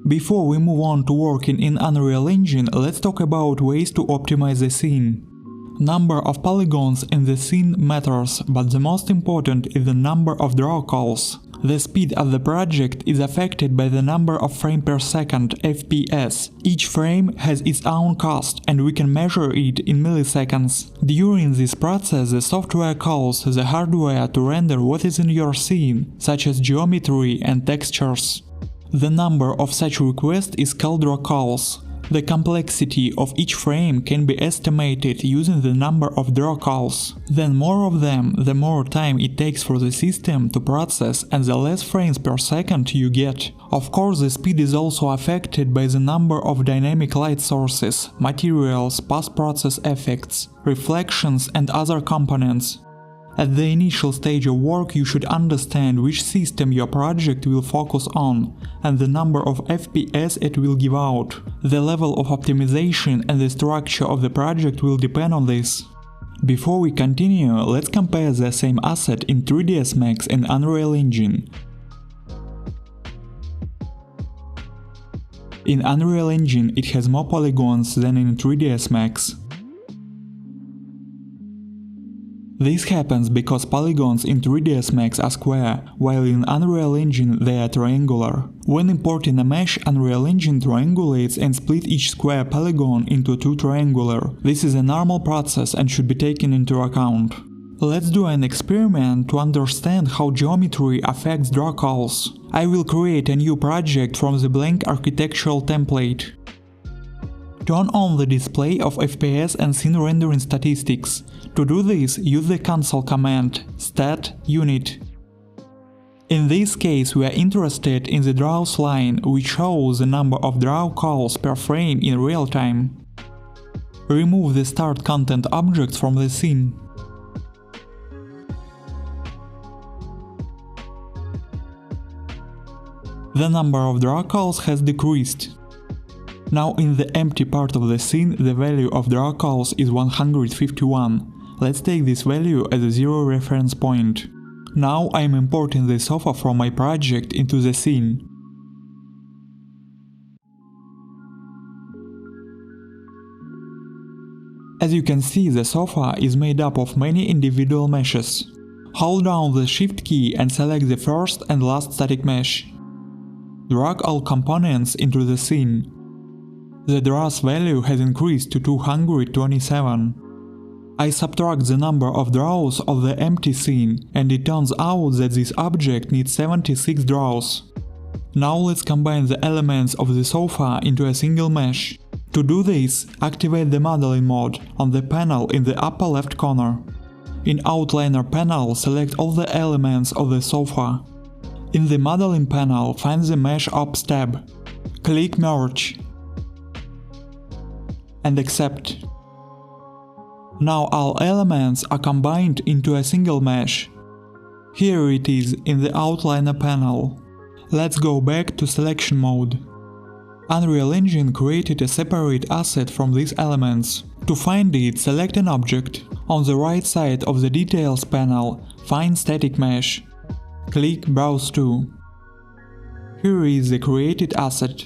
Before we move on to working in Unreal Engine, let's talk about ways to optimize the scene. Number of polygons in the scene matters, but the most important is the number of draw calls. The speed of the project is affected by the number of frames per second (FPS). Each frame has its own cost, and we can measure it in milliseconds. During this process, the software calls the hardware to render what is in your scene, such as geometry and textures. The number of such requests is called draw calls. The complexity of each frame can be estimated using the number of draw calls. The more of them, the more time it takes for the system to process and the less frames per second you get. Of course, the speed is also affected by the number of dynamic light sources, materials, post-process effects, reflections and other components. At the initial stage of work, you should understand which system your project will focus on and the number of FPS it will give out. The level of optimization and the structure of the project will depend on this. Before we continue, let's compare the same asset in 3ds Max and Unreal Engine. In Unreal Engine, it has more polygons than in 3ds Max. This happens because polygons in 3ds Max are square, while in Unreal Engine they are triangular. When importing a mesh, Unreal Engine triangulates and splits each square polygon into two triangular. This is a normal process and should be taken into account. Let's do an experiment to understand how geometry affects draw calls. I will create a new project from the blank architectural template. Turn on the display of FPS and scene rendering statistics. To do this, use the console command stat unit. In this case, we are interested in the draws line, which shows the number of draw calls per frame in real time. Remove the start content objects from the scene. The number of draw calls has decreased. Now in the empty part of the scene, the value of draw calls is 151. Let's take this value as a zero reference point. Now I am importing the sofa from my project into the scene. As you can see, the sofa is made up of many individual meshes. Hold down the Shift key and select the first and last static mesh. Drag all components into the scene. The draws value has increased to 227. I subtract the number of draws of the empty scene, and it turns out that this object needs 76 draws. Now let's combine the elements of the sofa into a single mesh. To do this, activate the modeling mode on the panel in the upper left corner. In Outliner panel, select all the elements of the sofa. In the modeling panel, find the Mesh Ops tab. Click Merge and accept. Now all elements are combined into a single mesh. Here it is in the Outliner panel. Let's go back to selection mode. Unreal Engine created a separate asset from these elements. To find it, select an object. On the right side of the Details panel, find Static Mesh. Click Browse to. Here is the created asset.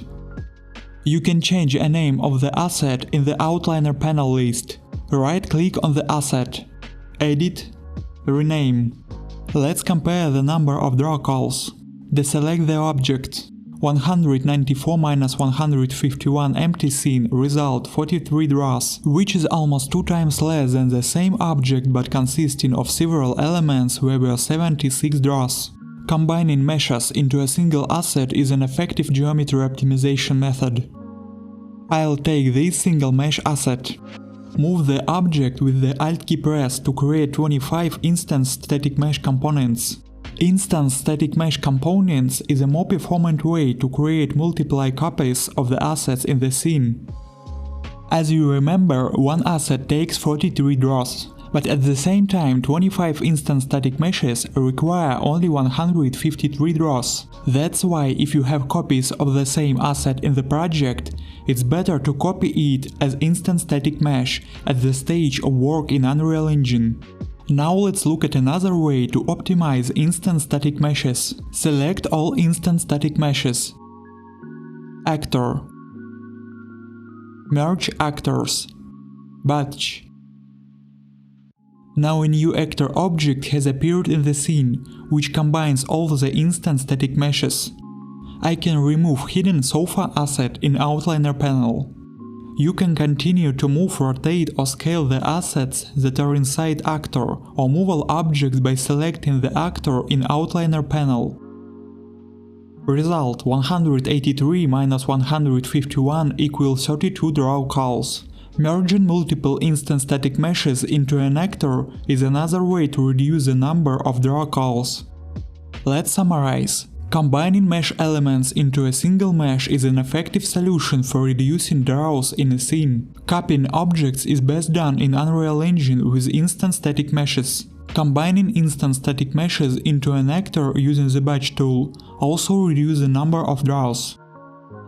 You can change a name of the asset in the Outliner panel list. Right-click on the asset. Edit. Rename. Let's compare the number of draw calls. Deselect the object. 194 minus 151 empty scene result 43 draws, which is almost 2 times less than the same object but consisting of several elements where were 76 draws. Combining meshes into a single asset is an effective geometry optimization method. I'll take this single mesh asset. Move the object with the Alt key pressed to create 25 instance static mesh components. Instance static mesh components is a more performant way to create multiple copies of the assets in the scene. As you remember, one asset takes 43 draws, but at the same time 25 instance static meshes require only 153 draws. That's why if you have copies of the same asset in the project, it's better to copy it as instance static mesh at the stage of work in Unreal Engine. Now let's look at another way to optimize instance static meshes. Select all instance static meshes. Actor. Merge actors. Batch. Now a new actor object has appeared in the scene, which combines all the instance static meshes. I can remove hidden sofa asset in Outliner panel. You can continue to move, rotate or scale the assets that are inside actor or move all objects by selecting the actor in Outliner panel. Result 183 minus 151 equals 32 draw calls. Merging multiple instance static meshes into an actor is another way to reduce the number of draw calls. Let's summarize. Combining mesh elements into a single mesh is an effective solution for reducing draws in a scene. Copying objects is best done in Unreal Engine with instance static meshes. Combining instance static meshes into an actor using the batch tool also reduces the number of draws.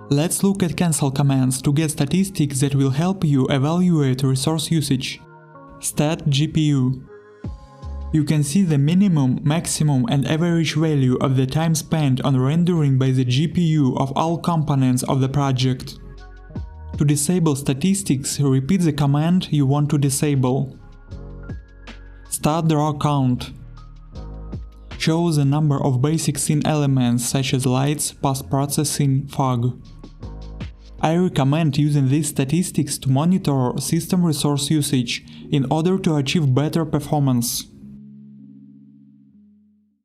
Let's look at cancel commands to get statistics that will help you evaluate resource usage. Stat GPU. You can see the minimum, maximum and average value of the time spent on rendering by the GPU of all components of the project. To disable statistics, repeat the command you want to disable. Start draw count. Shows the number of basic scene elements such as lights, post-processing, fog. I recommend using these statistics to monitor system resource usage in order to achieve better performance.